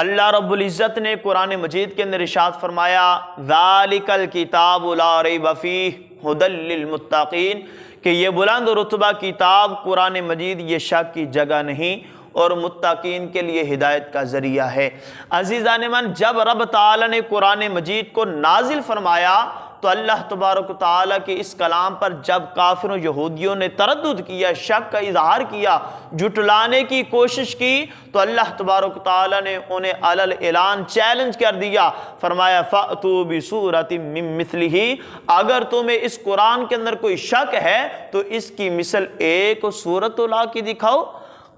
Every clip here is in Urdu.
اللہ رب العزت نے قرآن مجید کے اندر ارشاد فرمایا ذالک الکتاب لا ریب فیہ ھدی للمتقین کہ یہ بلند رتبہ کتاب قرآن مجید یہ شک کی جگہ نہیں اور متقین کے لیے ہدایت کا ذریعہ ہے۔ عزیزان من، جب رب تعالی نے قرآن مجید کو نازل فرمایا تو اللہ تبارک و تعالیٰ کے اس کلام پر جب کافروں یہودیوں نے تردد کیا، شک کا اظہار کیا، جھٹلانے کی کوشش کی، تو اللہ تبارک و تعالیٰ نے انہیں علی الاعلان چیلنج کر دیا، فرمایا فَأْتُوا بِسُورَةٍ مِّن مِّثْلِهِ، اگر تمہیں اس قرآن کے اندر کوئی شک ہے تو اس کی مثل ایک سورت لا کے دکھاؤ۔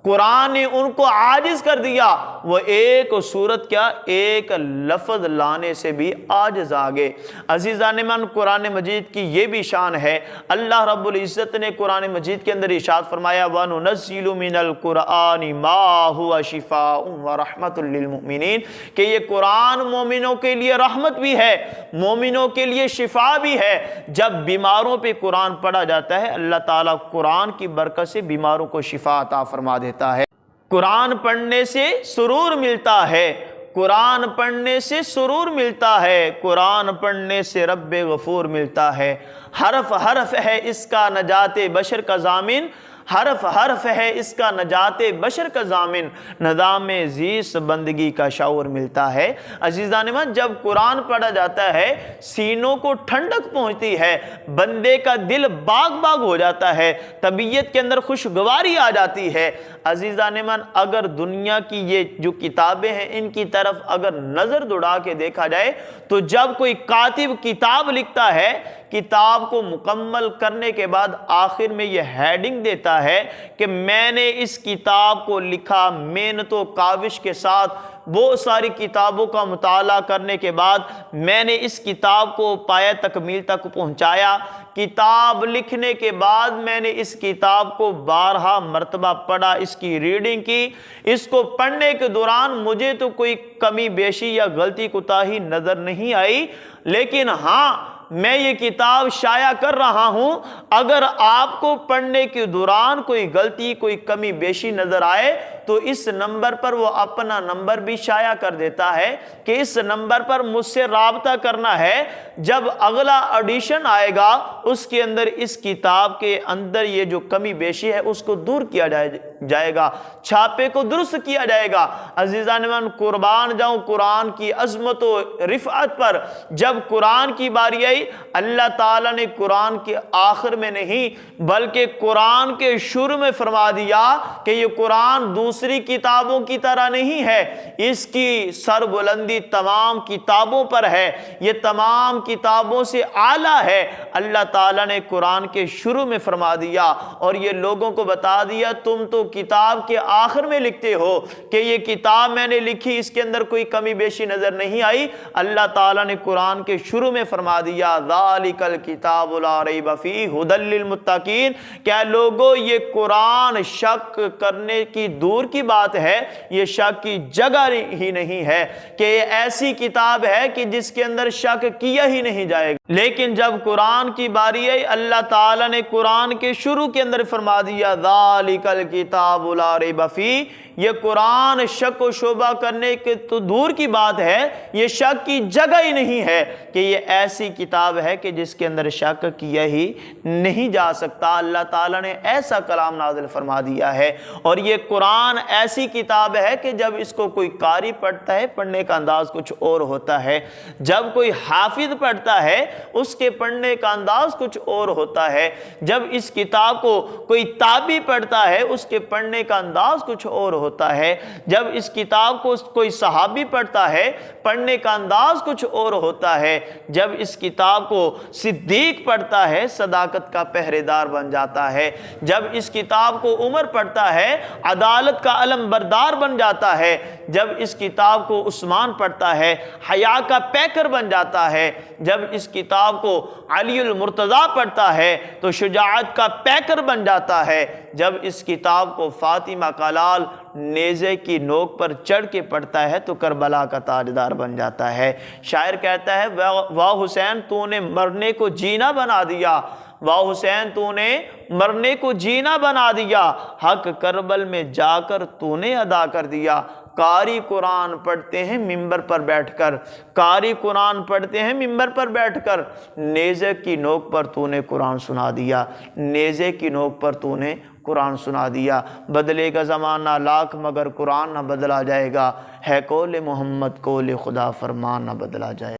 قرآن نے ان کو عاجز کر دیا، وہ ایک سورت کیا، ایک لفظ لانے سے بھی عاجز آگے۔ عزیزان من، قرآن مجید کی یہ بھی شان ہے، اللہ رب العزت نے قرآن مجید کے اندر ارشاد فرمایا وَنُنَزِّلُ مِنَ الْقُرْآنِ مَا هُوَ شِفَاءٌ وَرَحْمَةٌ لِّلْمُؤْمِنِينَ کہ یہ قرآن مومنوں کے لیے رحمت بھی ہے، مومنوں کے لیے شفا بھی ہے۔ جب بیماروں پہ قرآن پڑھا جاتا ہے، اللہ تعالیٰ قرآن کی برکت سے بیماروں کو شفا عطا فرما دیتا ہے۔ قرآن پڑھنے سے سرور ملتا ہے، قرآن پڑھنے سے سرور ملتا ہے، قرآن پڑھنے سے رب غفور ملتا ہے۔ حرف حرف ہے اس کا نجات بشر کا ضامن، حرف حرف ہے اس کا نجات بشر کا ضامن، نظام زیست بندگی کا شعور ملتا ہے۔ عزیزان من، جب قرآن پڑھا جاتا ہے سینوں کو ٹھنڈک پہنچتی ہے، بندے کا دل باغ باغ ہو جاتا ہے، طبیعت کے اندر خوشگواری آ جاتی ہے۔ عزیزان من، اگر دنیا کی یہ جو کتابیں ہیں ان کی طرف اگر نظر دوڑا کے دیکھا جائے تو جب کوئی کاتب کتاب لکھتا ہے، کتاب کو مکمل کرنے کے بعد آخر میں یہ ہیڈنگ دیتا ہے کہ میں نے اس کتاب کو لکھا محنت و کاوش کے ساتھ، بہت ساری کتابوں کا مطالعہ کرنے کے بعد میں نے اس کتاب کو پایہ تکمیل تک پہنچایا۔ کتاب لکھنے کے بعد میں نے اس کتاب کو 12 مرتبہ پڑھا، اس کی ریڈنگ کی، اس کو پڑھنے کے دوران مجھے تو کوئی کمی بیشی یا غلطی کوتاہی نظر نہیں آئی، لیکن ہاں میں یہ کتاب شائع کر رہا ہوں، اگر آپ کو پڑھنے کے دوران کوئی غلطی کوئی کمی بیشی نظر آئے تو اس نمبر پر وہ اپنا نمبر بھی شائع کر دیتا ہے کہ اس نمبر پر مجھ سے رابطہ کرنا ہے، جب اگلا ایڈیشن آئے گا اس کے اندر اس کتاب کے اندر یہ جو کمی بیشی ہے اس کو دور کیا جائے گا، چھاپے کو درست کیا جائے گا۔ عزیزان من، قربان جاؤں قرآن کی عظمت و رفعت پر۔ جب قرآن کی باری آئی، اللہ تعالیٰ نے قرآن کے آخر میں نہیں بلکہ قرآن کے شروع میں فرما دیا کہ یہ قرآن دوسری کتابوں کی طرح نہیں ہے، اس کی سربلندی تمام کتابوں پر ہے، یہ تمام کتابوں سے اعلیٰ ہے۔ اللہ تعالیٰ نے قرآن کے شروع میں فرما دیا اور یہ لوگوں کو بتا دیا تم تو کتاب کے آخر میں لکھتے ہو کہ یہ کتاب میں نے لکھی، اس کے اندر کوئی کمی بیشی نظر نہیں آئی۔ اللہ تعالیٰ نے قرآن کے شروع میں فرما دیا ذالک الکتاب لا ریب فیہ ھدی للمتقین، کیا لوگو یہ قرآن شک کرنے کی دور کی بات ہے، یہ شک کی جگہ ہی نہیں ہے کہ یہ ایسی کتاب ہے کہ جس کے اندر شک کیا ہی نہیں جائے گا۔ لیکن جب قرآن کی باری آئی، اللہ تعالیٰ نے قرآن کے شروع کے اندر فرما دیا ذالک الکتاب لا ریب فیہ، یہ قرآن شک و شبہ کرنے کے تو دور کی بات ہے، یہ شک کی جگہ ہی نہیں ہے کہ یہ ایسی کتاب ہے کہ جس کے اندر شک کیا ہی نہیں جا سکتا۔ اللہ تعالیٰ نے ایسا کلام نازل فرما دیا ہے، اور یہ قرآن ایسی کتاب ہے کہ جب اس کو کوئی قاری پڑھتا ہے پڑھنے کا انداز کچھ اور ہوتا ہے، جب کوئی حافظ پڑھتا ہے اس کے پڑھنے کا انداز کچھ اور ہوتا ہے، جب اس کتاب کو کوئی تابعی پڑھتا ہے اس کے پڑھنے کا انداز کچھ اور ہوتا ہے، جب اس کتاب کو کوئی صحابی پڑھتا ہے پڑھنے کا انداز کچھ اور ہوتا ہے، جب اس کتاب کو صدیق پڑھتا ہے صداقت کا پہرے دار بن جاتا ہے، جب اس کتاب کو عمر پڑھتا ہے عدالت کا علم بردار بن جاتا ہے، جب اس کتاب کو عثمان پڑھتا ہے حیا کا پیکر بن جاتا ہے، جب اس کتاب کو علی المرتضیٰ پڑھتا ہے تو شجاعت کا پیکر بن جاتا ہے، جب اس کتاب کو فاطمہ کا لال نیزے کی نوک پر چڑھ کے پڑھتا ہے تو کربلا کا تاجدار بن جاتا ہے۔ شاعر کہتا ہے واہ حسین تو نے مرنے کو جینا بنا دیا، واہ حسین تو نے مرنے کو جینا بنا دیا، حق کربل میں جا کر تو نے ادا کر دیا، قاری قرآن پڑھتے ہیں ممبر پر بیٹھ کر، قاری قرآن پڑھتے ہیں ممبر پر بیٹھ کر، نیزے کی نوک پر تو نے قرآن سنا دیا، نیزے کی نوک پر تو نے قرآن سنا دیا۔ بدلے گا زمانہ لاکھ مگر قرآن نہ بدلا جائے گا، ہے قول محمد قول خدا فرمان نہ بدلا جائے گا۔